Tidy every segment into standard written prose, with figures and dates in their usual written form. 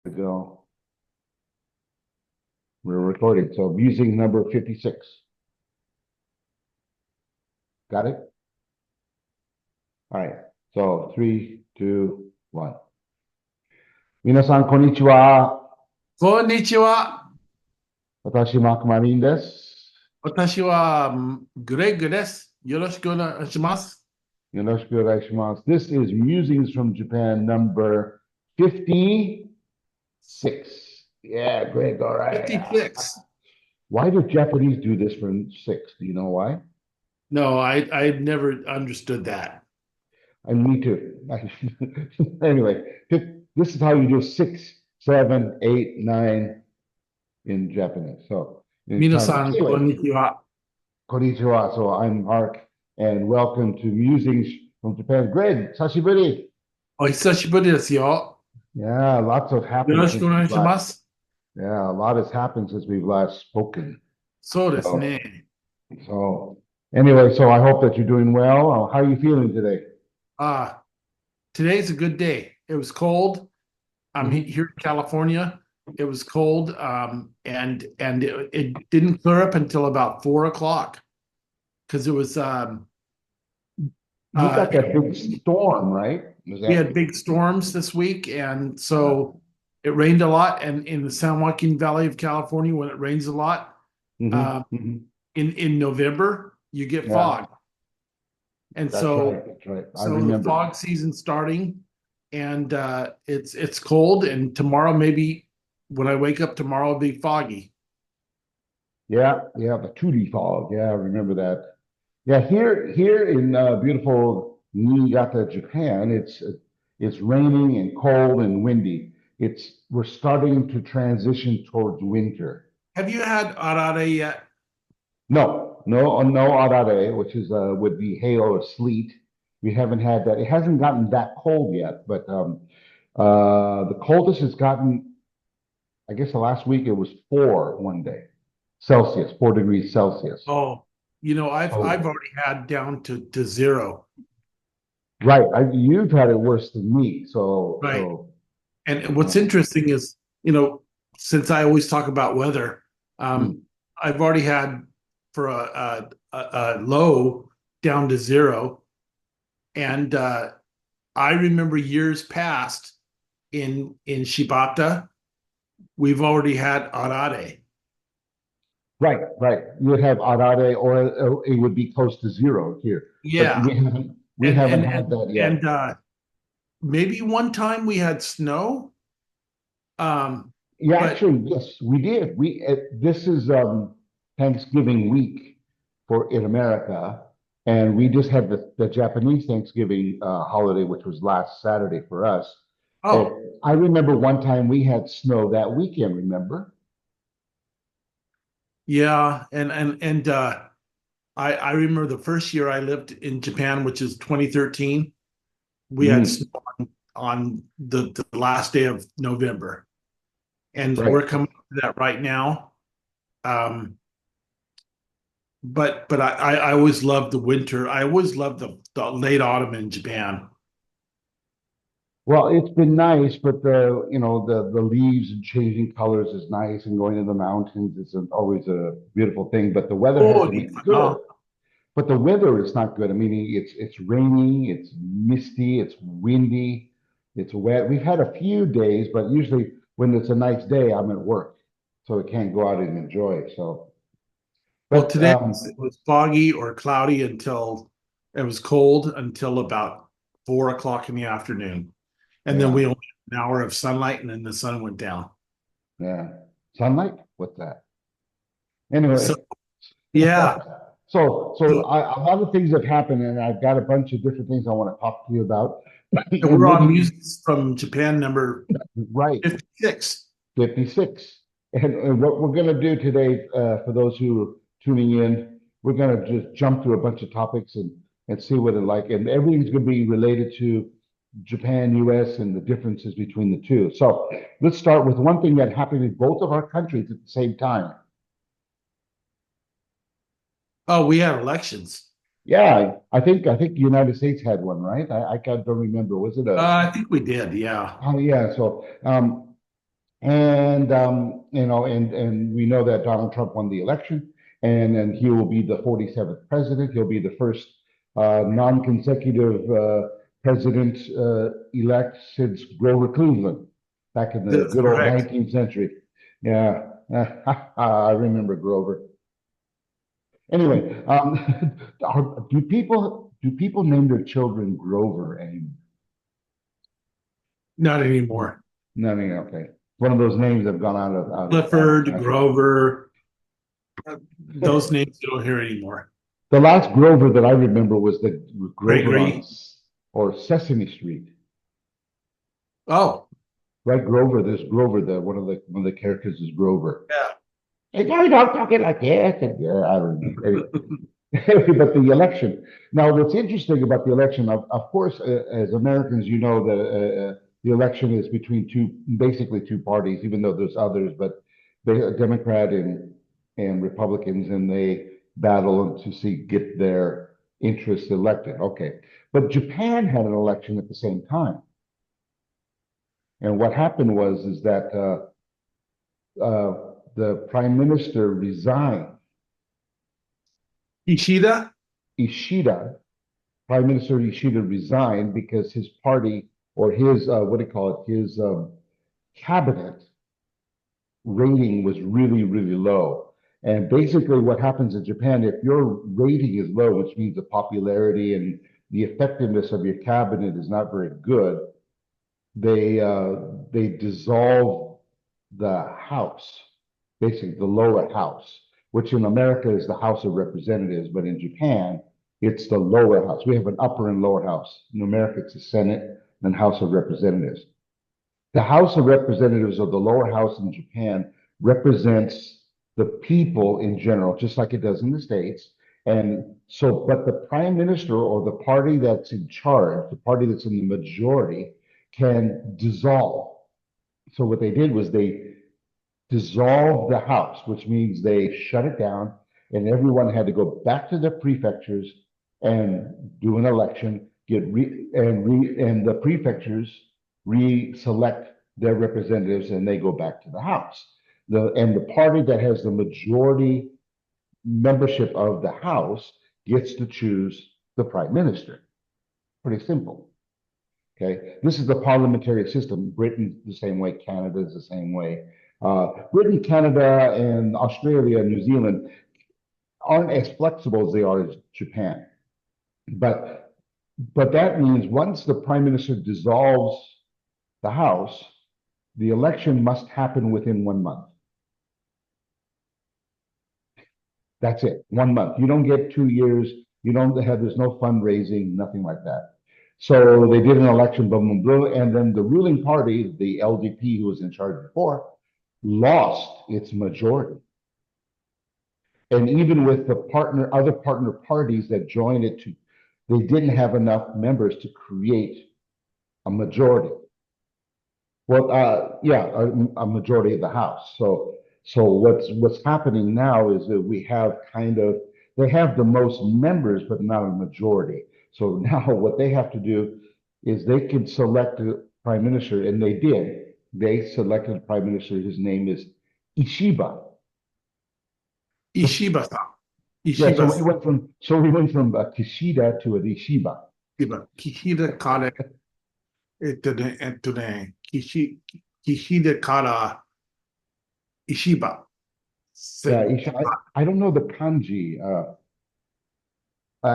To go. We're recording. So musing number 56. Got it? All right. So three, two, one. 皆さん、こんにちは。こんにちは。私、マクマリンです。私はグレッグです。よろしくお願いします。よろしくお願いします。This is Musings from Japan number 56. Yeah, great. All right. 56. Why do Japanese do this for six? Do you know why? No, I never understood that. I need to. Anyway, this is how you do six, seven, eight, nine in Japanese. So in China. 皆さん、こん Anyway, にちは。konnichiwa. So I'm Mark, and welcome to Musings from Japan. Greg, sashiburi. お久しぶりですよ。Yeah, lots have よ happened ろし since くお願 we've いし last. ます。Yeah, a lot has happened since we've last spoken. そうです So, ね。so anyway, so I hope that you're doing well. How are you feeling today? Uh, today's a good day. It was cold. I'm Hmm. here in California. It was cold, and it didn't clear up until about 4 o'clock because it was You got you that big storm, right? Was we that? had big storms this week, and so it rained a lot. And in the San Joaquin Valley of California, when it rains a lot, Hmm. um, in November, you get Yeah, fog, and that's so right. That's right. I so the remember. fog season starting, and it's cold. And tomorrow, maybe when I wake up tomorrow, it'll be foggy. Yeah, yeah, the Tootie fog. Yeah, I remember that. Yeah, here in beautiful Niigata, Japan, it's raining and cold and windy. We're starting to transition towards winter. Have you had arare yet? No arare, which is would be hail or sleet. We haven't had that. It hasn't gotten that cold yet, but the coldest it's gotten, I guess the last week it was 4 one day, Celsius, 4 degrees Celsius. Oh, I've So already had down to zero. right, you've had it worse than me. Right. And what's Uh, interesting is, you know, since I always talk about weather, hmm. I've already had for a low down to zero, and I remember years past in Shibata, we've already had arare. Right. You would have arare, or it would be close to zero here, but Yeah, we and haven't and had and that yet. and maybe one time we had snow, um, Yeah, but actually, yes, we did. This is Thanksgiving week for in America, and we just had the Japanese Thanksgiving holiday, which was last Saturday for us. And oh I remember one time we had snow that weekend. Remember? yeah, and I remember the first year I lived in Japan, which is 2013. We had Mm, snow on the last day of November, and right. we're coming to that right now. Um, but I always loved the winter. I always loved the late autumn in Japan. Well, it's been nice, but the leaves and changing colors is nice, and going to the mountains is always a beautiful thing. But the weather Oh, hasn't been good. But the weather is not good. I mean, it's raining, it's misty, it's windy, it's wet. We've had a few days, but usually when it's a nice day, I'm at work, so I can't go out and enjoy it. So, well, but today it was foggy or cloudy until it was cold until about 4 o'clock in the afternoon, and then yeah, we only had an hour of sunlight, and then the sun went down. yeah, sunlight. What's that? Anyway, So yeah, so so a lot of things have happened, and I've got a bunch of different things I want to talk to you about, and and we're on maybe music from Japan number right. 56. 56. And what we're going to do today, for those who are tuning in, we're going to just jump through a bunch of topics and see what it like. And everything's going to be related to Japan, US, and the differences between the two. So let's start with one thing that happened in both of our countries at the same time. Oh, we had elections. Yeah, I think the United States had one, right? I don't remember. Was it a? I think we did. Yeah. Oh yeah. So And and we know that Donald Trump won the election, and he will be the 47th president. He'll be the first non-consecutive president elect since Grover Cleveland back in the That's good old correct. 19th century. Yeah, I remember Grover. Anyway, do people name their children Grover anymore? Not anymore. No, no, no, okay. One of those names that have gone out of Clifford, fashion. Grover, those names you don't hear anymore. The last Grover that I remember was the Grover on Gregory. or Sesame Street. Oh, Right, Grover. There's Grover. The one of the characters is Grover. yeah. And no, don't talk it like that. And, yeah, I don't remember. Anyway, but the election. Now, what's interesting about the election, of course, as Americans, you know that the election is between basically two parties, even though there's others, but the Democrat and Republicans, and they battle to see get their interests elected. Okay, but Japan had an election at the same time, and what happened was is that the prime minister resigned. Ishida? Ishida Prime Minister Ishida resigned because his party or his what do you call it? His cabinet rating was really, really low. And basically, what happens in Japan, if your rating is low, which means the popularity and the effectiveness of your cabinet is not very good, they dissolve the House, basically the lower house, which in America is the House of Representatives, but in Japan it's the lower house. We have an upper and lower house. In America, it's the Senate and House of Representatives. The House of Representatives or the lower house in Japan represents the people in general, just like it does in the States. And so, but the prime minister or the party that's in charge, the party that's in the majority, can dissolve. So what they did was they dissolved the house, which means they shut it down, and everyone had to go back to their prefectures and do an election, and the prefectures re-select their representatives, and they go back to the house. The party that has the majority membership of the house gets to choose the prime minister. Pretty simple. Okay, this is the parliamentary system. Britain the same way, Canada is the same way. Britain, Canada, and Australia, New Zealand aren't as flexible as they are as Japan. But that means once the prime minister dissolves the House, the election must happen within 1 month. That's it, 1 month. You don't get 2 years. You don't have, there's no fundraising, nothing like that. So they did an election, boom, boom, boom, and then the ruling party, the LDP, who was in charge before, lost its majority. And even with the other partner parties that joined it, they didn't have enough members to create a majority. Well, yeah, a majority of the House. So what's happening now is that we have they have the most members, but not a majority. So now what they have to do is they can select a prime minister, and they did. They selected a prime minister. His name is Ishiba. Ishiba-san. Yeah, Ishiba. so we went from Kishida to an Ishiba. Kishida Kara, Kishida Kara Ishiba. Yeah, I don't know the kanji. I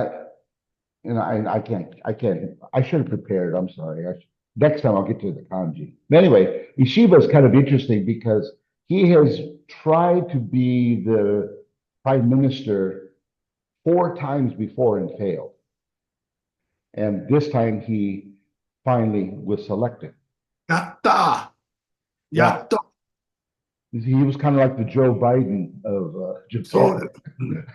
I should have prepared. I'm sorry. Next time I'll get to the kanji. But anyway, Ishiba is kind of interesting because he has tried to be the prime minister 4 times before and failed. And this time he finally was selected. Yatta! Yeah, Yatta! he was kind of like the Joe Biden of So, Japan.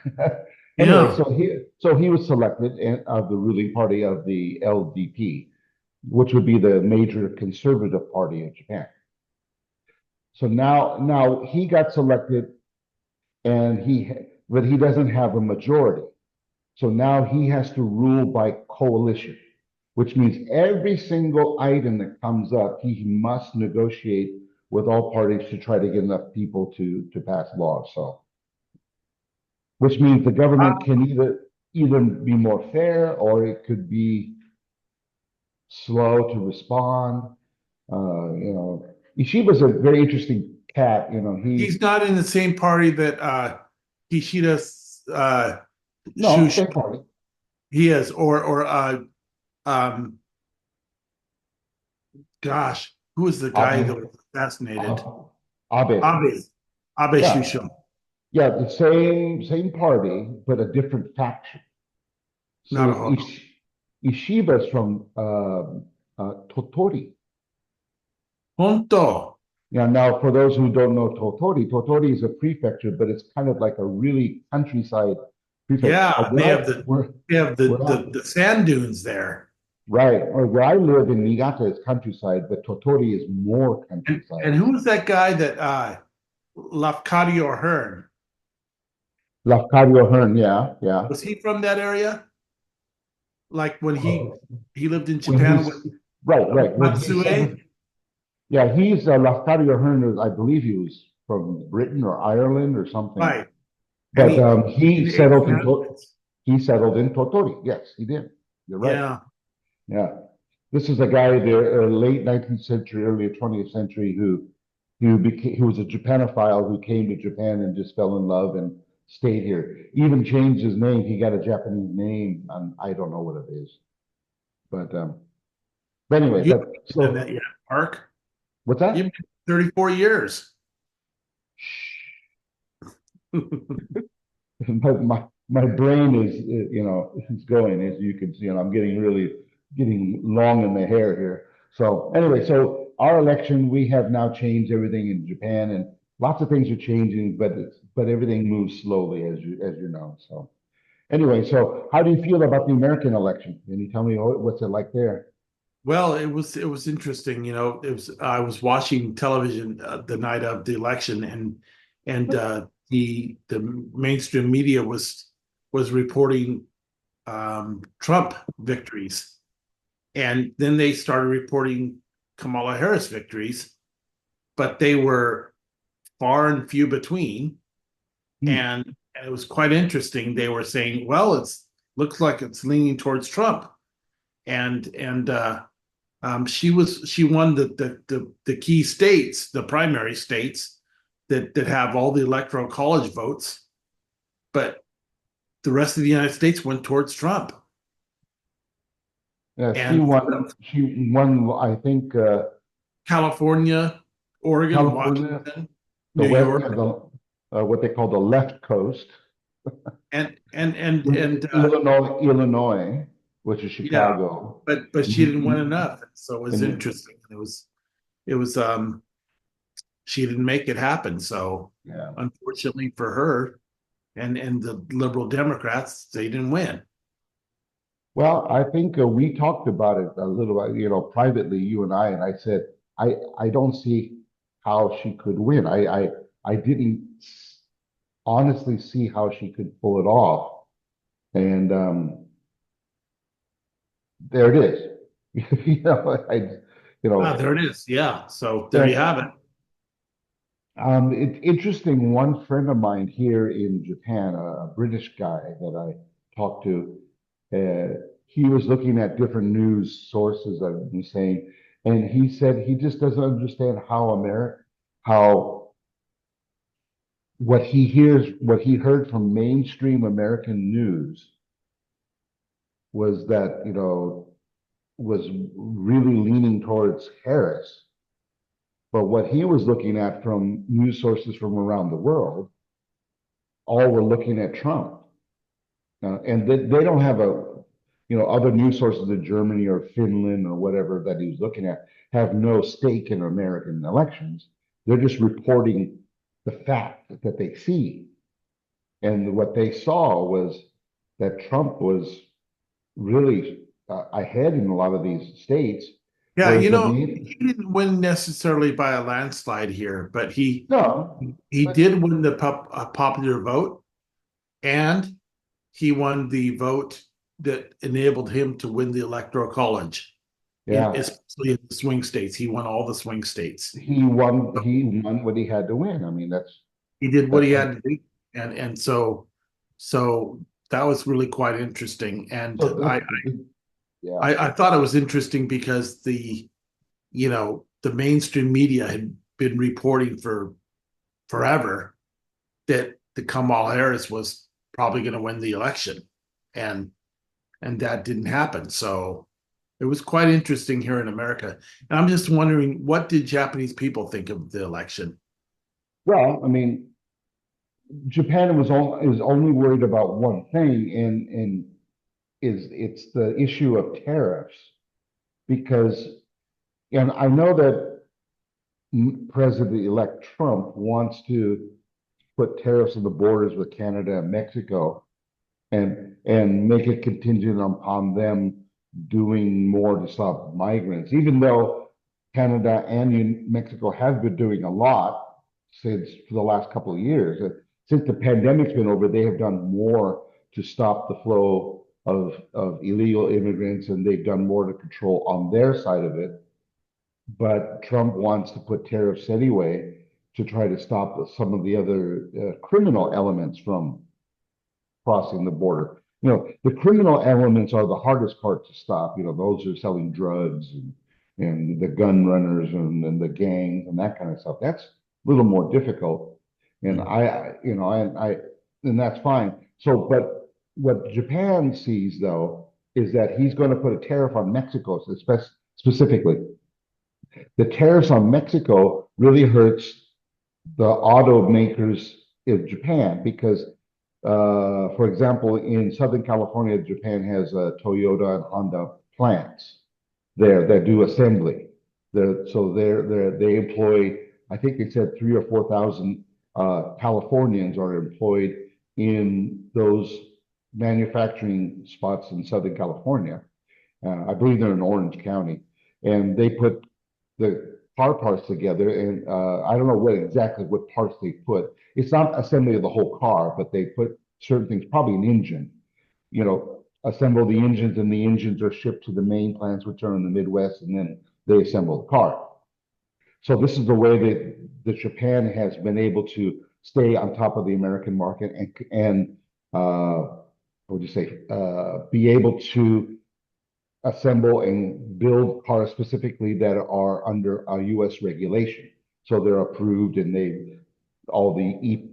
Anyway, yeah. so he was selected of the ruling party of the LDP, which would be the major conservative party in Japan. So now he got selected, and but he doesn't have a majority. So now he has to rule by coalition, which means every single item that comes up, he must negotiate with all parties to try to get enough people to pass laws. So, which means the government can either be more fair or it could be slow to respond. Ishiba's a very interesting cat. He's not in the same party that Kishida's No, Shush same party. he is, or um gosh, who was the guy that Abe, was assassinated? Abe. Abe. Abe Yeah, Shusho. yeah, the same party, but a different faction. Not a So horror. Ishiba's from Totori. Honto. Yeah, now for those who don't know Totori is a prefecture, but it's kind of like a really countryside prefecture. Yeah, they have Where I, the sand dunes there. right, or where I live in Niigata is countryside, but Totori is more And countryside. who was that guy that Lafcadio Hearn? Lafcadio Hearn, yeah, yeah. Was he from that area? Like when he lived in When Japan with he's right, when he's Matsue? seven, yeah, he's Lafcadio Hearn. I believe he was from Britain or Ireland or something. Right. And But in the Eighth Commandments. he settled in Totori. Yes, he did. You're right. Yeah. Yeah, this is a guy the late 19th century, early 20th century who was a Japanophile who came to Japan and just fell in love and stayed here. Even changed his name. He got a Japanese name. I don't know what it is, but anyway, You but haven't done that so yet, Mark. what's You've that? been 34 years. My brain is it's going, as you can see, and I'm getting long in the hair here. So anyway, so our election, we have now changed everything in Japan, and lots of things are changing, but everything moves slowly, as you know. So anyway, so how do you feel about the American election? Can you tell me what's it like there? Well, it was interesting. It was I was watching television the night of the election, and the mainstream media was reporting Trump victories, and then they started reporting Kamala Harris victories, but they were far and few between, Hmm. and it was quite interesting. They were saying, "Well, it's looks like it's leaning towards Trump," and she won the key states, the primary states that have all the electoral college votes, but the rest of the United States went towards Trump. Yeah, she And won. She won. I think California, Oregon, California, Washington, the New West, York, yeah, what they call the left coast. and Illinois, which is yeah, Chicago. but she didn't win Mhm. enough. So it was And interesting. It was she didn't make it happen. So yeah, unfortunately for her and the liberal Democrats, they didn't win. well, I think we talked about it a little, privately, you and I said I don't see how she could win. I didn't honestly see how she could pull it off, and there it is. You Ah, know, there it is. Yeah. So there you have and it. It's interesting. One friend of mine here in Japan, a British guy that I talked to, he was looking at different news sources, I've been saying, and he said he just doesn't understand how what he heard from mainstream American news was that, was really leaning towards Harris. But what he was looking at from news sources from around the world all were looking at Trump. And they don't have other news sources in Germany or Finland or whatever that he was looking at have no stake in American elections. They're just reporting the fact that they see. And what they saw was that Trump was really ahead in a lot of these states, Yeah, whereas the he main, didn't win necessarily by a landslide here, but no, he but did win the popular vote, and he won the vote that enabled him to win the electoral college. Yeah, especially in the swing states. He won all the swing states. he won what he had to win. I mean, He did what that's he had to do, and so that was really quite interesting. And so yeah. I thought it was interesting because the mainstream media had been reporting for forever that the Kamala Harris was probably going to win the election, and that didn't happen. So it was quite interesting here in America. And I'm just wondering, what did Japanese people think of the election? Well, I mean, Japan is only worried about one thing, and is it's the issue of tariffs because, and I know that President-elect Trump wants to put tariffs on the borders with Canada and Mexico, and make it contingent upon them doing more to stop migrants, even though Canada and Mexico have been doing a lot since for the last couple of years. Since the pandemic's been over, they have done more to stop the flow of illegal immigrants, and they've done more to control on their side of it. But Trump wants to put tariffs anyway to try to stop some of the other criminal elements from crossing the border. The criminal elements are the hardest part to stop. Those are selling drugs and the gun runners and the gangs and that kind of stuff. That's a little more difficult. And and that's fine. So, but what Japan sees though is that he's going to put a tariff on Mexico specifically. The tariffs on Mexico really hurts the automakers in Japan because for example, in Southern California, Japan has Toyota and Honda plants there that do assembly. They employ, I think they said 3 or 4 thousand Californians are employed in those manufacturing spots in Southern California. I believe they're in Orange County, and they put the car parts together, and I don't know what parts they put. It's not assembly of the whole car, but they put certain things, probably an engine, assemble the engines, and the engines are shipped to the main plants, which are in the Midwest, and then they assemble the car. So this is the way that Japan has been able to stay on top of the American market and what would you say, be able to assemble and build cars specifically that are under a U.S. regulation. So they're approved, and all the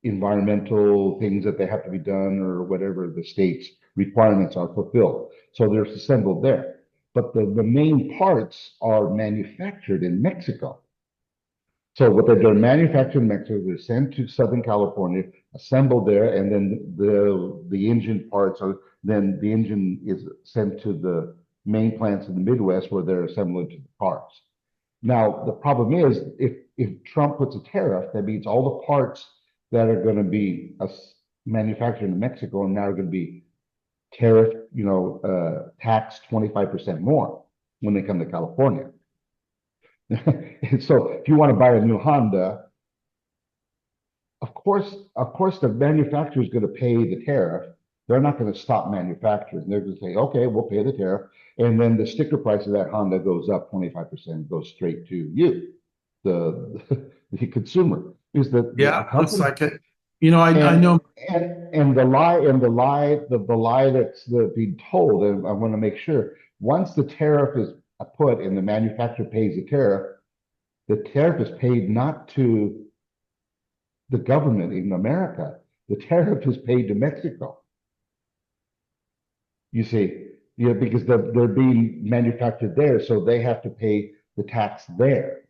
environmental things that they have to be done or whatever the state's requirements are fulfilled. So they're assembled there. But the main parts are manufactured in Mexico. So what they're manufactured in Mexico, they're sent to Southern California, assembled there, and then the engine parts then the engine is sent to the main plants in the Midwest where they're assembled into the cars. Now the problem is if Trump puts a tariff, that means all the parts that are going to be manufactured in Mexico and now are going to be tariff, taxed 25% more when they come to California. And so if you want to buy a new Honda, of course, the manufacturer is going to pay the tariff. They're not going to stop manufacturing. They're going to say, okay, we'll pay the tariff. And then the sticker price of that Honda goes up 25%, goes straight to you, the consumer. Is that the Yeah, looks company? like it. I And know. the lie that's being told, and I want to make sure, once the tariff is put and the manufacturer pays the tariff is paid not to the government in America. The tariff is paid to Mexico. You see, because they're being manufactured there, so they have to pay the tax there,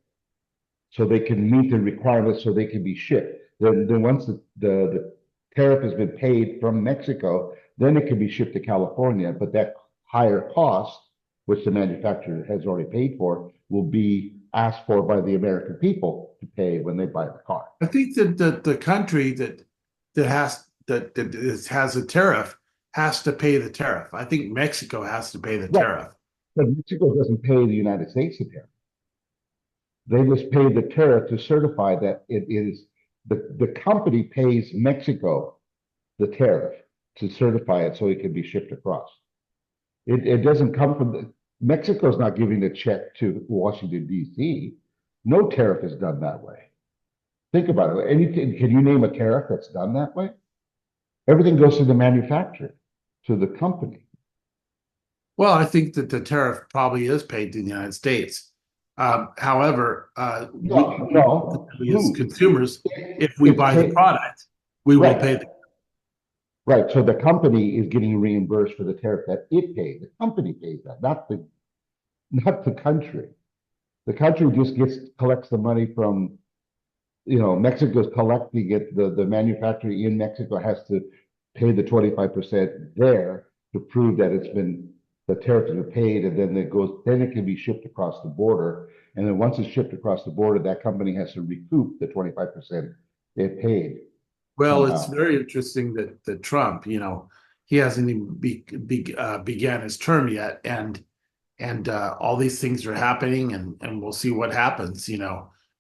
so they can meet the requirements, so they can be shipped. Then once the tariff has been paid from Mexico, then it can be shipped to California. But that higher cost, which the manufacturer has already paid for, will be asked for by the American people to pay when they buy the car. I think that the country that has a tariff has to pay the tariff. I think Mexico has to pay the Right. tariff. But Mexico doesn't pay the United States the tariff. They just pay the tariff to certify that it is the company pays Mexico the tariff to certify it so it can be shipped across. It doesn't come from Mexico's not giving a check to Washington, D.C. No tariff is done that way. Think about it. Anything, can you name a tariff that's done that way? Everything goes to the manufacturer, to the company. Well, I think that the tariff probably is paid to the United States. However, No, no. we as consumers, if we It's buy the paid, product, we will pay right, the. right. So the company is getting reimbursed for the tariff that it paid. The company pays that, not the country. The country just collects the money from, Mexico's collecting it. The manufacturer in Mexico has to pay the 25% there to prove that the tariffs are paid, and then it can be shipped across the border. And then once it's shipped across the border, that company has to recoup the 25% it paid Well, it's somehow. very interesting that Trump, he hasn't even began his term yet, and all these things are happening, and we'll see what happens.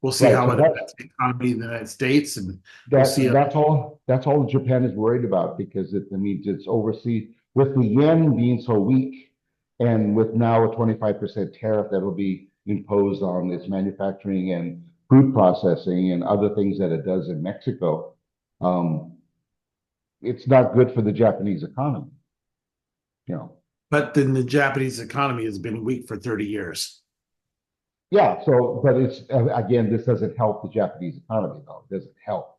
We'll see Right. how So it affects the economy in the United States, and we'll see. that's all Japan is worried about, because it means it's overseas with the yen being so weak, and with now a 25% tariff that will be imposed on its manufacturing and food processing and other things that it does in Mexico. Um, it's not good for the Japanese economy, you know. But then the Japanese economy has been weak for 30 years. Yeah, so, but again, this doesn't help the Japanese economy, though. It doesn't help.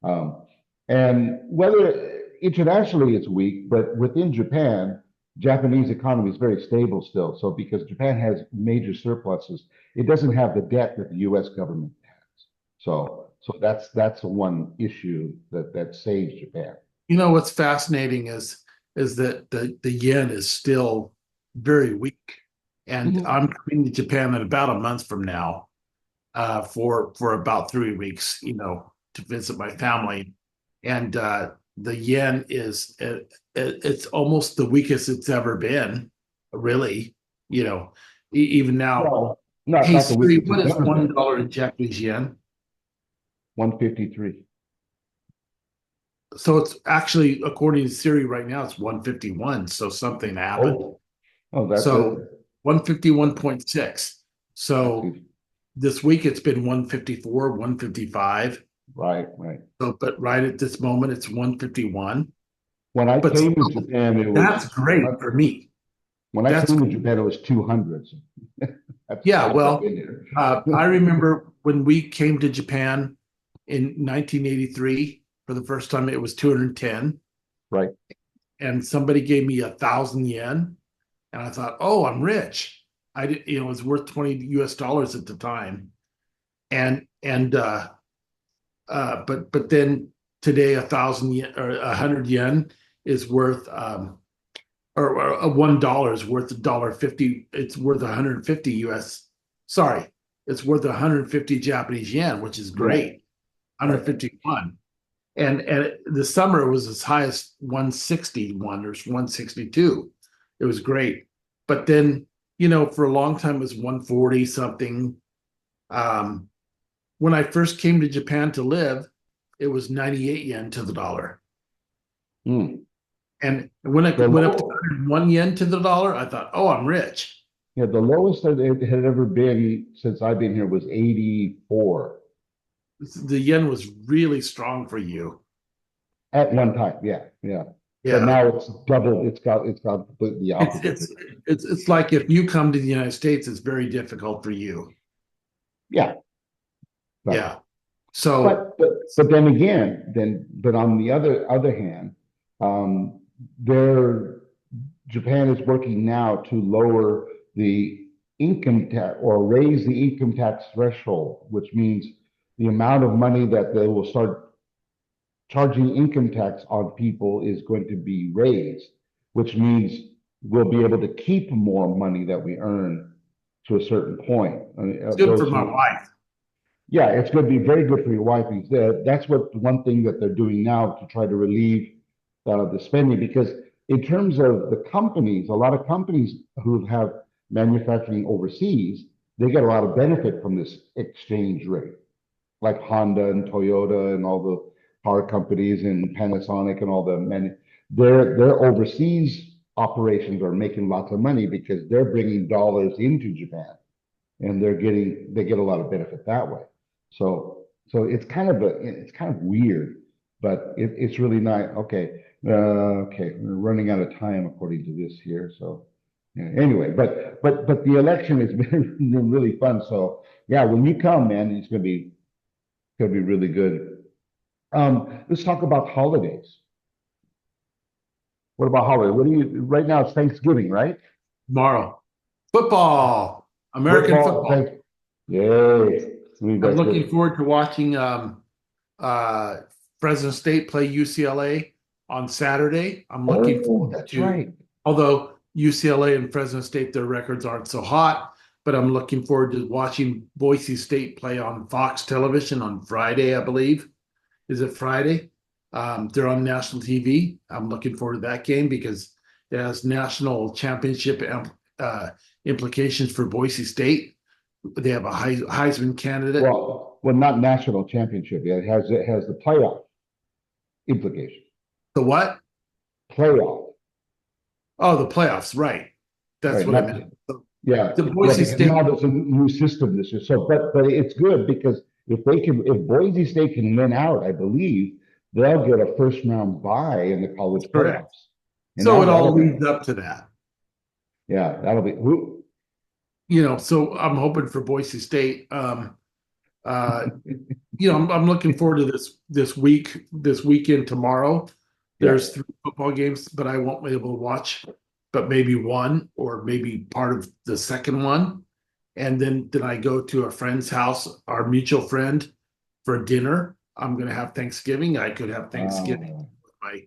Um, and whether internationally it's weak, but within Japan, Japanese economy is very stable still. So because Japan has major surpluses, it doesn't have the debt that the U.S. government has. So that's one issue that saves Japan. What's fascinating is that the yen is still very weak, and Mhm. I'm coming to Japan in about a month from now, for about 3 weeks, to visit my family, and the yen it's almost the weakest it's ever been, really. Even now. Well, not Hey not the Siri, weakest what it's is ever one been. dollar in Japanese yen? 153. So it's actually, according to Siri right now, it's 151. So something happened. Oh, oh, that's So it. 151.6. That's So it. this week it's been 154, 155. Right, right. So, but right at this moment it's 151. When I But came to still, Japan, it that's was great 200. for me. When I That's came to Japan, it was 200. So that's Yeah. long as I've Well, been here. I remember when we came to Japan in 1983 for the first time, it was 210, Right. and somebody gave me 1,000 yen. And I thought, oh, I'm rich. I did, it was worth 20 US dollars at the time. But then today 1,000 yen or 100 yen is worth, or $1 is worth $1.50. It's worth 150 US. Sorry, it's worth 150 Japanese yen, which is Yeah. great. Right. 151. And the summer it was as high as 161 or 162. It was great. But then, for a long time it was 140 something. Um, when I first came to Japan to live, it was 98 yen to the dollar. Mm. And when it The went up to low, 101 yen to the dollar, I thought, oh, I'm rich. yeah, the lowest that it had ever been since I've been here was 84 The yen was really strong for you. at one time. Yeah, yeah. But Yeah. now it's doubled. It's got completely the It's opposite. it's it's like if you come to the United States, it's very difficult for you. Yeah, right. Yeah. So But then again, but on the other hand, um, there Japan is working now to lower the income tax or raise the income tax threshold, which means the amount of money that they will start charging income tax on people is going to be raised, which means we'll be able to keep more money that we earn to a certain point. I mean, it's good for those my who wife. yeah, it's going to be very good for your wife. That's what one thing that they're doing now to try to relieve the spending. Because in terms of the companies, a lot of companies who have manufacturing overseas, they get a lot of benefit from this exchange rate, like Honda and Toyota and all the car companies and Panasonic and all the they're overseas operations are making lots of money because they're bringing dollars into Japan and they get a lot of benefit that way. So it's kind of weird, but it's really nice. Okay, okay, we're running out of time according to this here. So yeah, anyway, but the election has been really fun. So yeah, when you come, man, gonna be really good. Let's talk about holidays. What about holiday? What do you right now? It's Thanksgiving, right? Tomorrow. Football, American Football. football. Yay! We I'm got looking good. forward to watching uh, Fresno State play UCLA on Saturday. I'm looking Oh, forward that's to, right. although UCLA and Fresno State, their records aren't so hot, but I'm looking forward to watching Boise State play on Fox Television on Friday, I believe. Is it Friday? They're on national TV. I'm looking forward to that game because it has national championship uh, implications for Boise State. They have a Heisman candidate. Well, not national championship yet. It has the playoff implication. The what? Playoff, Oh, the playoffs, right. That's right? what I Not meant. yeah, The yeah. Boise Because now State, there's a new system this year. So, but it's good because if Boise State can win out, I believe they'll get a first round bye in the college correct. playoffs, and So now it all that'll be leads up to that. yeah, that'll be who. So I'm hoping for Boise State. Uh, I'm looking forward to this weekend tomorrow. Yeah. There's three football games, but I won't be able to watch, but maybe one or maybe part of the second one. And then I go to a friend's house, our mutual friend, for dinner. I'm going to have Thanksgiving. I could have Thanksgiving Uh, with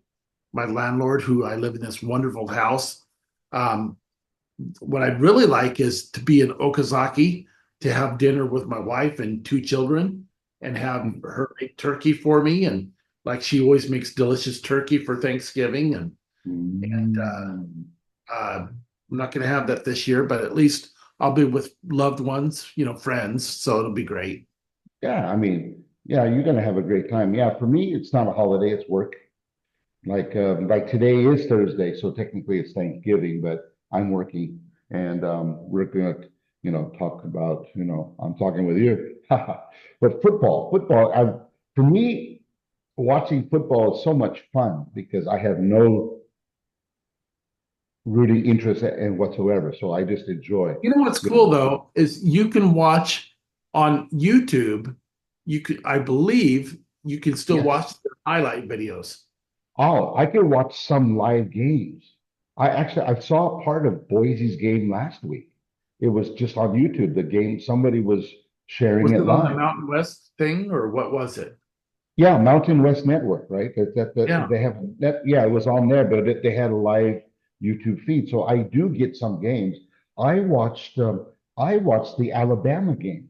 my landlord, who I live in this wonderful house. Um, what I'd really like is to be in Okazaki to have dinner with my wife and two children and have her make turkey for me. And like she always makes delicious turkey for Thanksgiving. And mm, I'm not going to have that this year, but at least I'll be with loved ones, friends. So it'll be great. yeah, I mean, yeah, you're gonna have a great time. Yeah, for me, it's not a holiday; it's work. Like today is Thursday, so technically it's Thanksgiving, but I'm working, and we're gonna, talk about, I'm talking with you. But football. For me, watching football is so much fun because I have no rooting interest in whatsoever, so I just enjoy. You know what's You know, cool though is you can watch on YouTube. I believe, you can still yes. watch the highlight videos. Oh, I could watch some live games. I saw part of Boise's game last week. It was just on YouTube. The game, somebody was sharing Was it it on the live. Mountain West thing or what was it? Yeah, Mountain West Network, right? Yeah. They have that. Yeah, it was on there, but they had a live YouTube feed. So I do get some games. I watched um, I watched the Alabama game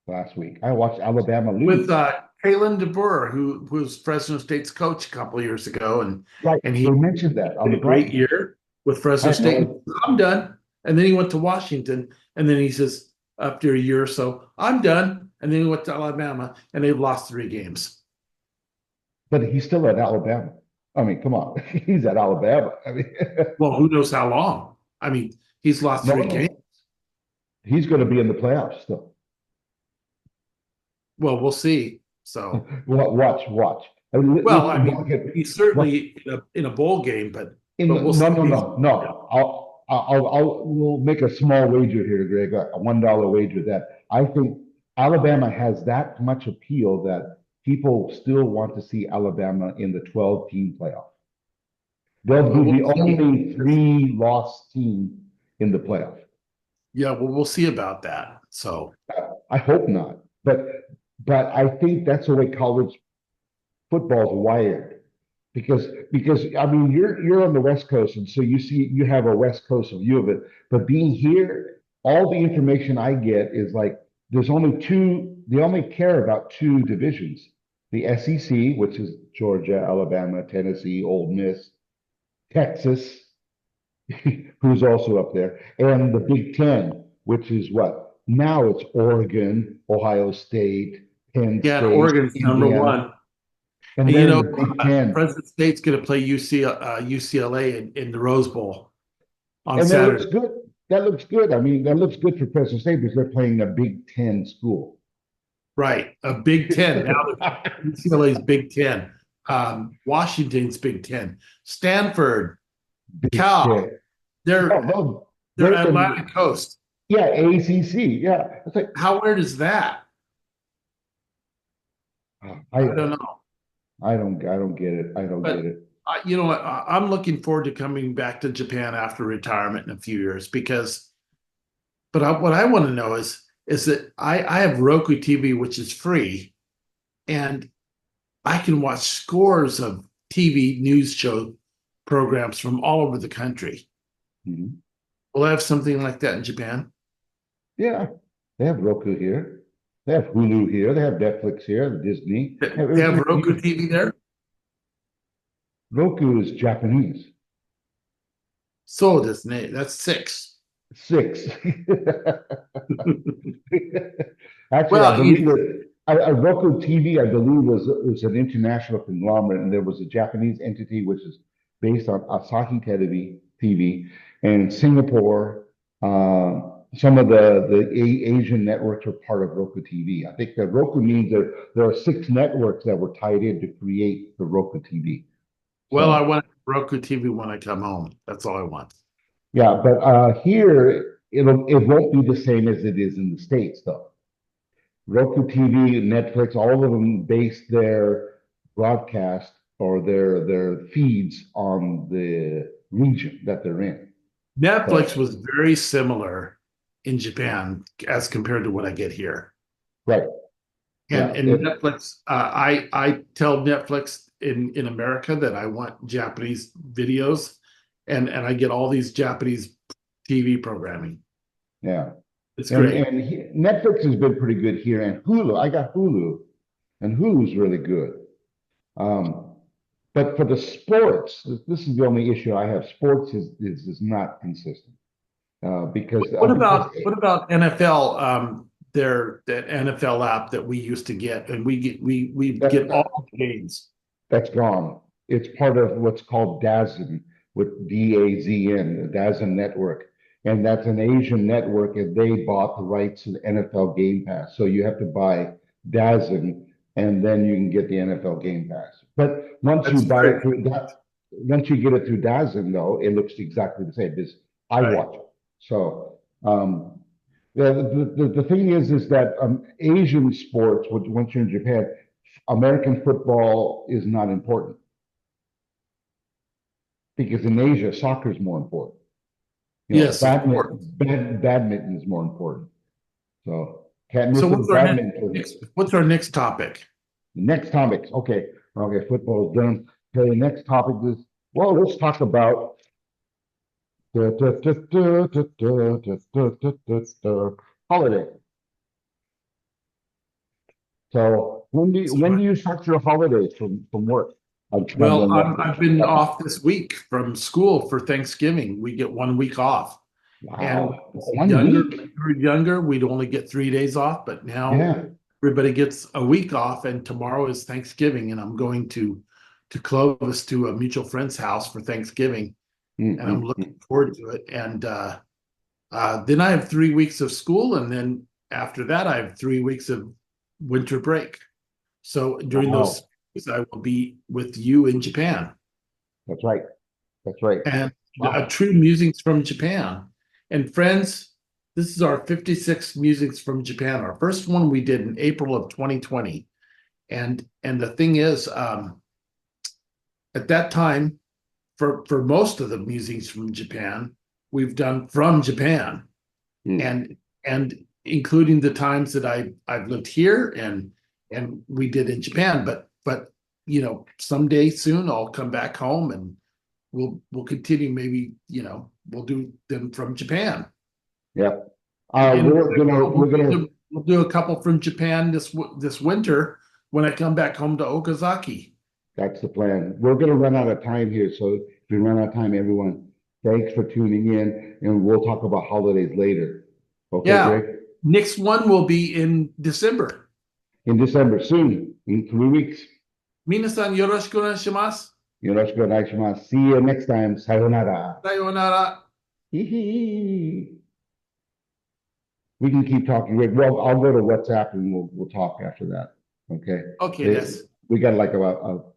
last week. I watched Alabama With lose. Kalen DeBoer, who was Fresno State's coach a couple of years ago, Right. and They he mentioned that on did the a great broadcast. year with I Fresno had State. no I'm done. And then he went to Washington, and then he says after a year or so, I'm done. And then he went to Alabama, and they've lost 3 games. but he's still at Alabama. I mean, come on, he's at Alabama. I mean, Well, who knows how long? I mean, he's lost no, 3 games. no, he's going to be in the playoffs still. Well, we'll see. So, Watch. I mean, well, I look mean, at he's what certainly in a bowl game, in but we'll see. no. We'll make a small wager here, Greg. A $1 wager that I think Alabama has that much appeal that people still want to see Alabama in the 12-team playoff. They'll Well, be the we'll see. only three-loss team in the playoff. Yeah, well, we'll see about that. So, I hope not, but I think that's the way college football's wired. Because I mean you're on the West Coast, and so you have a West Coast view of it. But being here, all the information I get is like there's only two. They only care about two divisions: the SEC, which is Georgia, Alabama, Tennessee, Ole Miss, Texas, who's also up there, and the Big Ten, which is what now it's Oregon, Ohio State, Penn yeah, and State, Oregon's number Indiana, one. and And they're in the Big Ten. President State's going to play UCLA in the Rose Bowl. on And that looks Saturday. good. That looks good. I mean, that looks good for Fresno State because they're playing a Big Ten school. Right, a Big Ten. Now that UCLA's Big Ten, Washington's Big Ten, Stanford, Big Cal, Ten. No, they're no, they're they're Atlantic Coast. yeah, ACC. Yeah, it's like How weird is that? I I don't know. I don't get it. I don't get But it. you know what? I'm looking forward to coming back to Japan after retirement in a few years because. But what I want to know is that I have Roku TV, which is free, and I can watch scores of TV news show programs from all over the country. Mhm. Will I have something like that in Japan? Yeah, they have Roku here. They have Hulu here. They have Netflix here. Disney. They have Roku TV there. Roku is Japanese. So does Nate. That's six. Six. Actually, I Well, believe that a Roku TV, I believe, was an international conglomerate, and there was a Japanese entity which is based on Asahi TV, and in Singapore, some of the Asian networks were part of Roku TV. I think that Roku means that there are six networks that were tied in to create the Roku TV. well, I So want Roku TV when I come home. That's all I want. yeah, but here it won't be the same as it is in the States, though. Roku TV, Netflix, all of them base their broadcast or their feeds on the region that they're in. Netflix So, was very similar in Japan as compared to what I get here. right, And yeah, and Netflix, I tell Netflix in America that I want Japanese videos, and I get all these Japanese TV programming. yeah, It's and great. Netflix has been pretty good here, and Hulu. I got Hulu, and Hulu's really good. Um, but for the sports, this is the only issue I have. Sports is not consistent because What about NFL? Their that NFL app that we used to get, and we that, get that all the games. that's gone. It's part of what's called DAZN with DAZN, the DAZN network. And that's an Asian network, and they bought the rights to the NFL Game Pass. So you have to buy DAZN, and then you can get the NFL Game Pass. But once you That's buy very it through that, once you get it through DAZN, though, it looks exactly the same. Because I right. watch it. So the thing is that Asian sports, once you're in Japan, American football is not important because in Asia, soccer is more important. You know, Yes, of course. badminton is more important. So can't So miss a badminton. what's our next topic? Next topic. Okay. Okay. Football is done. Okay. The next topic is, well, let's talk about holiday. So when do So, you start your holidays from work? I'm trying to well, remember. I've been off this week from school for Thanksgiving. We get 1 week off. And when Wow. I was 1 week? younger, we'd only get 3 days off, but now Yeah. everybody gets a week off, and tomorrow is Thanksgiving, and I'm going to Clovis to a mutual friend's house for Thanksgiving, and I'm Mm-hmm. looking forward to it. And then I have 3 weeks of school, and then after that, I have 3 weeks of winter break. So during those Wow. weeks, I will be with you in Japan. That's right. That's right. And a Wow. true musings from Japan. And friends, this is our 56 musings from Japan. Our first one we did in April of 2020. And the thing is, at that time, for most of the musings from Japan, we've done from Japan, Mm. and including the times that I've lived here and we did in Japan. But someday soon I'll come back home and we'll continue. Maybe we'll do them from Japan, Yep. and We're gonna we'll do a couple from Japan this winter when I come back home to Okazaki. that's the plan. We're gonna run out of time here, so if we run out of time, everyone, thanks for tuning in, and we'll talk about holidays later. Okay, Yeah, Greg? next one will be in December. In December, soon, in 3 weeks. 皆さんよろしくお願いします。Yoroshiku onegaishimasu. See you next time. Sayonara. さようなら。We can keep talking. Well, I'll go to WhatsApp and we'll talk after that. Okay. Okay, that's We got like about